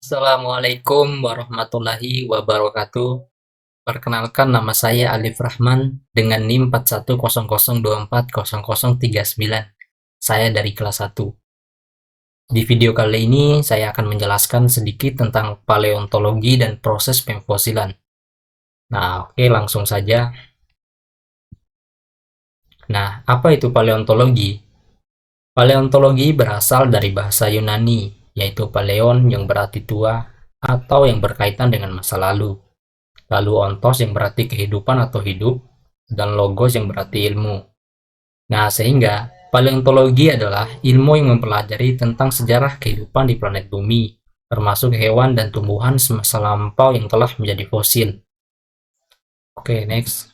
Assalamualaikum warahmatullahi wabarakatuh. Perkenalkan, nama saya Alif Rahman dengan NIM 4100240039. Saya dari kelas 1. Di video kali ini saya akan menjelaskan sedikit tentang paleontologi dan proses pemfosilan. Nah, oke, langsung saja. Nah, apa itu paleontologi? Paleontologi berasal dari bahasa Yunani, yaitu paleon yang berarti tua atau yang berkaitan dengan masa lalu. Lalu ontos yang berarti kehidupan atau hidup, dan logos yang berarti ilmu. Nah, sehingga paleontologi adalah ilmu yang mempelajari tentang sejarah kehidupan di planet bumi, termasuk hewan dan tumbuhan semasa lampau yang telah menjadi fosil. Oke, next.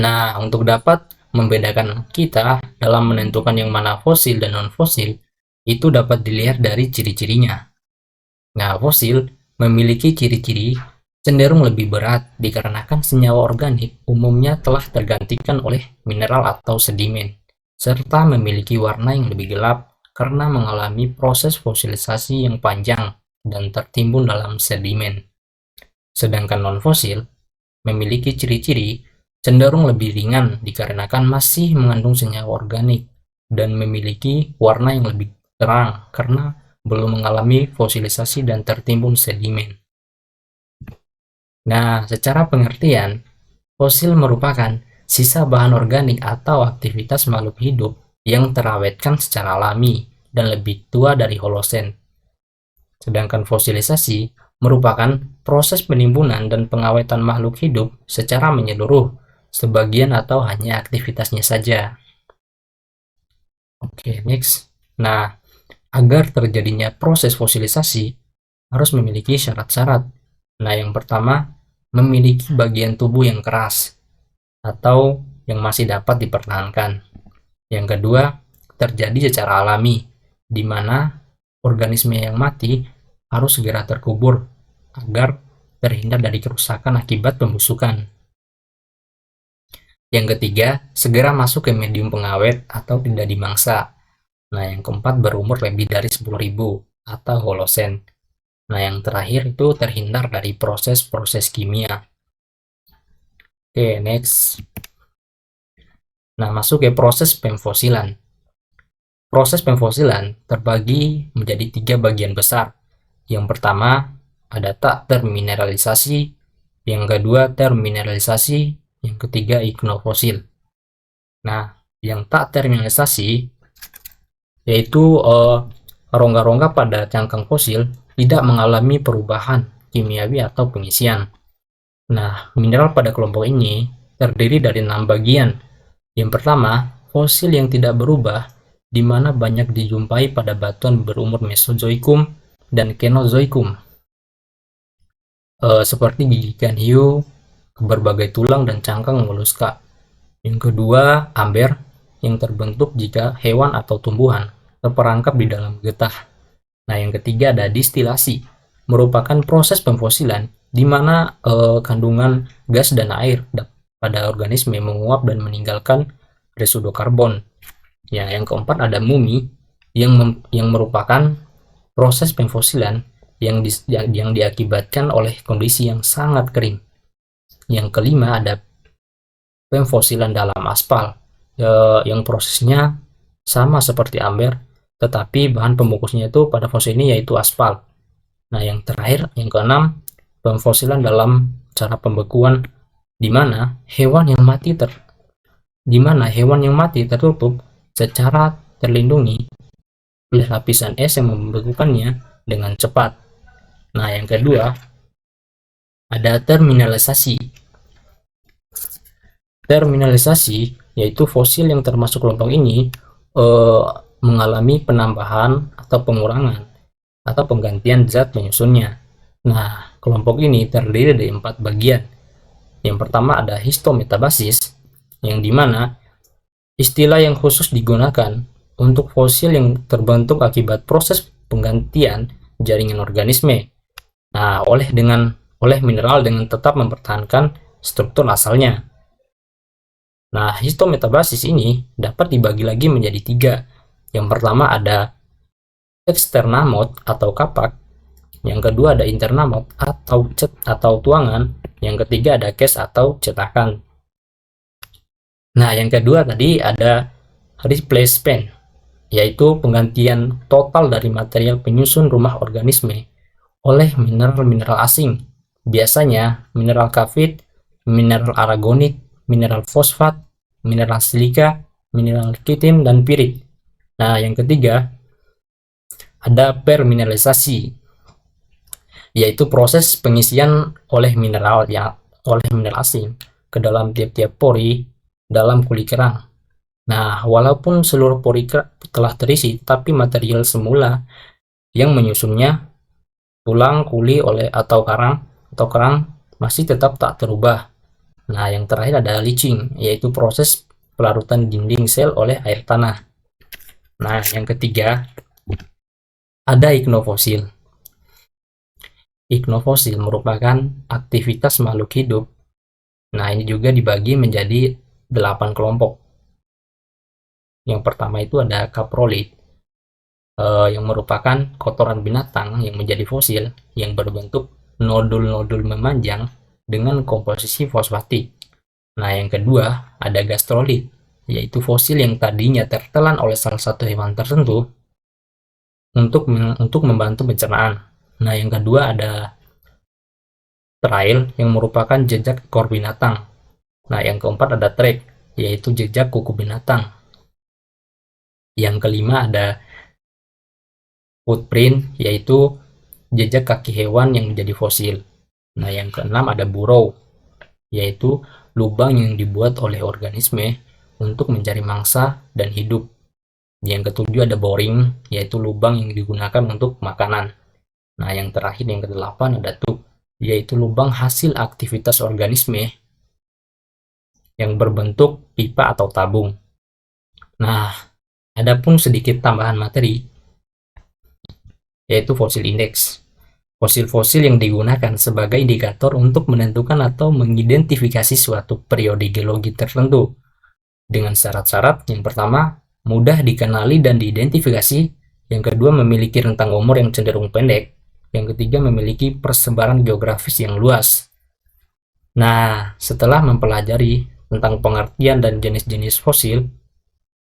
Nah, untuk dapat membedakan kita dalam menentukan yang mana fosil dan non-fosil, itu dapat dilihat dari ciri-cirinya. Nah, fosil memiliki ciri-ciri cenderung lebih berat dikarenakan senyawa organik umumnya telah tergantikan oleh mineral atau sedimen, serta memiliki warna yang lebih gelap karena mengalami proses fosilisasi yang panjang dan tertimbun dalam sedimen. Sedangkan non-fosil memiliki ciri-ciri cenderung lebih ringan dikarenakan masih mengandung senyawa organik dan memiliki warna yang lebih terang karena belum mengalami fosilisasi dan tertimbun sedimen. Nah, secara pengertian, fosil merupakan sisa bahan organik atau aktivitas makhluk hidup yang terawetkan secara alami dan lebih tua dari Holosen. Sedangkan fosilisasi merupakan proses penimbunan dan pengawetan makhluk hidup secara menyeluruh, sebagian atau hanya aktivitasnya saja. Oke, next. Nah, agar terjadinya proses fosilisasi harus memiliki syarat-syarat. Nah, yang pertama, memiliki bagian tubuh yang keras atau yang masih dapat dipertahankan. Yang kedua, terjadi secara alami, di mana organisme yang mati harus segera terkubur agar terhindar dari kerusakan akibat pembusukan. Yang ketiga, segera masuk ke medium pengawet atau tidak dimangsa. Nah, yang keempat, berumur lebih dari 10.000 atau Holosen. Nah, yang terakhir itu terhindar dari proses-proses kimia. Oke, next. Nah, masuk ke proses pemfosilan. Proses pemfosilan terbagi menjadi 3 bagian besar. Yang pertama, ada tak termineralisasi. Yang kedua, termineralisasi. Yang ketiga, ignofosil. Nah, yang tak termineralisasi yaitu rongga-rongga pada cangkang fosil tidak mengalami perubahan kimiawi atau pengisian. Nah, mineral pada kelompok ini terdiri dari 6 bagian. Yang pertama, fosil yang tidak berubah, di mana banyak dijumpai pada batuan berumur Mesozoikum dan Kenozoikum, seperti gigi ikan hiu, berbagai tulang dan cangkang moluska. Yang kedua, amber, yang terbentuk jika hewan atau tumbuhan terperangkap di dalam getah. Nah, yang ketiga ada distilasi, merupakan proses pemfosilan di mana kandungan gas dan air pada organisme menguap dan meninggalkan residu karbon. Ya, yang keempat ada mumi, yang merupakan proses pemfosilan yang diakibatkan oleh kondisi yang sangat kering. Yang kelima ada pemfosilan dalam aspal, yang prosesnya sama seperti amber, tetapi bahan pembungkusnya itu pada fosil ini yaitu aspal. Nah, yang terakhir, yang keenam, pemfosilan dalam cara pembekuan, di mana hewan yang mati tertutup secara terlindungi oleh lapisan es yang membekukannya dengan cepat. Nah, yang kedua ada termineralisasi. Termineralisasi yaitu fosil yang termasuk kelompok ini mengalami penambahan atau pengurangan atau penggantian zat penyusunnya. Nah, kelompok ini terdiri dari 4 bagian. Yang pertama ada histometabasis, yang dimana istilah yang khusus digunakan untuk fosil yang terbentuk akibat proses penggantian jaringan organisme. Nah, oleh mineral dengan tetap mempertahankan struktur asalnya. Nah, histometabasis ini dapat dibagi lagi menjadi tiga. Yang pertama ada external mode atau kapak, yang kedua ada internal mode atau cat atau tuangan, yang ketiga ada cast atau cetakan. Nah, yang kedua tadi ada replacement, yaitu penggantian total dari material penyusun rumah organisme oleh mineral-mineral asing. Biasanya mineral karbit, mineral aragonit, mineral fosfat, mineral silika, mineral kitin, dan pirit. Nah, yang ketiga ada permineralisasi, yaitu proses pengisian oleh mineral asing ke dalam tiap-tiap pori dalam kulit kerang. Nah, walaupun seluruh pori telah terisi, tapi material semula yang menyusunnya, tulang, kuli atau kerang masih tetap tak terubah. Nah, yang terakhir ada leaching, yaitu proses pelarutan dinding sel oleh air tanah. Nah, yang ketiga ada iknofosil. Iknofosil merupakan aktivitas makhluk hidup. Nah, ini juga dibagi menjadi 8 kelompok. Yang pertama itu ada kaprolit, yang merupakan kotoran binatang yang menjadi fosil yang berbentuk nodul-nodul memanjang dengan komposisi fosfatik. Nah, yang kedua ada gastrolit, yaitu fosil yang tadinya tertelan oleh salah satu hewan tertentu untuk membantu pencernaan. Nah, yang kedua ada trail yang merupakan jejak ekor binatang. Nah, yang keempat ada track, yaitu jejak kuku binatang. Yang kelima ada footprint, yaitu jejak kaki hewan yang menjadi fosil. Nah, yang keenam ada burrow, yaitu lubang yang dibuat oleh organisme untuk mencari mangsa dan hidup. Yang ketujuh ada boring, yaitu lubang yang digunakan untuk makanan. Nah, yang terakhir yang kedelapan ada tube, yaitu lubang hasil aktivitas organisme yang berbentuk pipa atau tabung. Nah, adapun sedikit tambahan materi, yaitu fosil index. Fosil-fosil yang digunakan sebagai indikator untuk menentukan atau mengidentifikasi suatu periode geologi tertentu dengan syarat-syarat. Yang pertama, mudah dikenali dan diidentifikasi. Yang kedua, memiliki rentang umur yang cenderung pendek. Yang ketiga, memiliki persebaran geografis yang luas. Nah, setelah mempelajari tentang pengertian dan jenis-jenis fosil,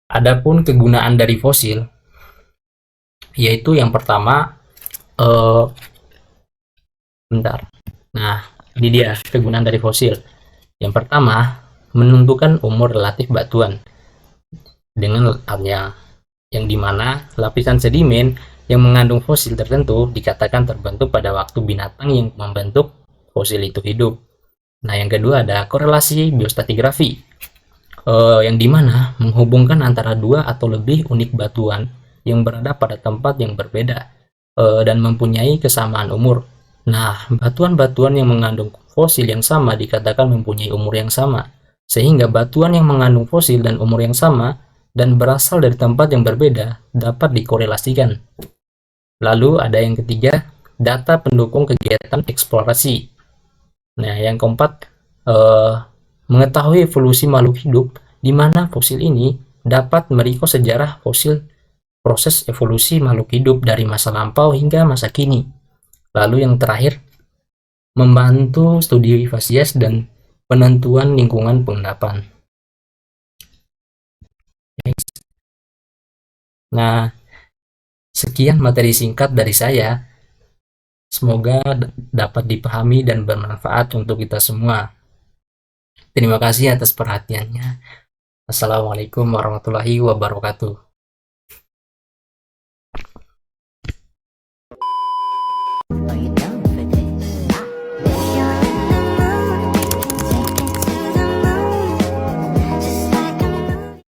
adapun kegunaan dari fosil, yaitu yang pertama, Nah, ini dia kegunaan dari fosil. Yang pertama, menentukan umur relatif batuan dengan artinya yang dimana lapisan sedimen yang mengandung fosil tertentu dikatakan terbentuk pada waktu binatang yang membentuk fosil itu hidup. Nah, yang kedua ada korelasi biostratigrafi, yang dimana menghubungkan antara dua atau lebih unit batuan yang berada pada tempat yang berbeda dan mempunyai kesamaan umur. Nah, batuan-batuan yang mengandung fosil yang sama dikatakan mempunyai umur yang sama, sehingga batuan yang mengandung fosil dan umur yang sama dan berasal dari tempat yang berbeda dapat dikorelasikan. Lalu ada yang ketiga, data pendukung kegiatan eksplorasi. Nah, yang keempat, mengetahui evolusi makhluk hidup, di mana fosil ini dapat merekod sejarah fosil proses evolusi makhluk hidup dari masa lampau hingga masa kini. Lalu yang terakhir, membantu studi fasies dan penentuan lingkungan pengendapan. Nah, sekian materi singkat dari saya. Semoga dapat dipahami dan bermanfaat untuk kita semua. Terima kasih atas perhatiannya. Assalamualaikum warahmatullahi wabarakatuh.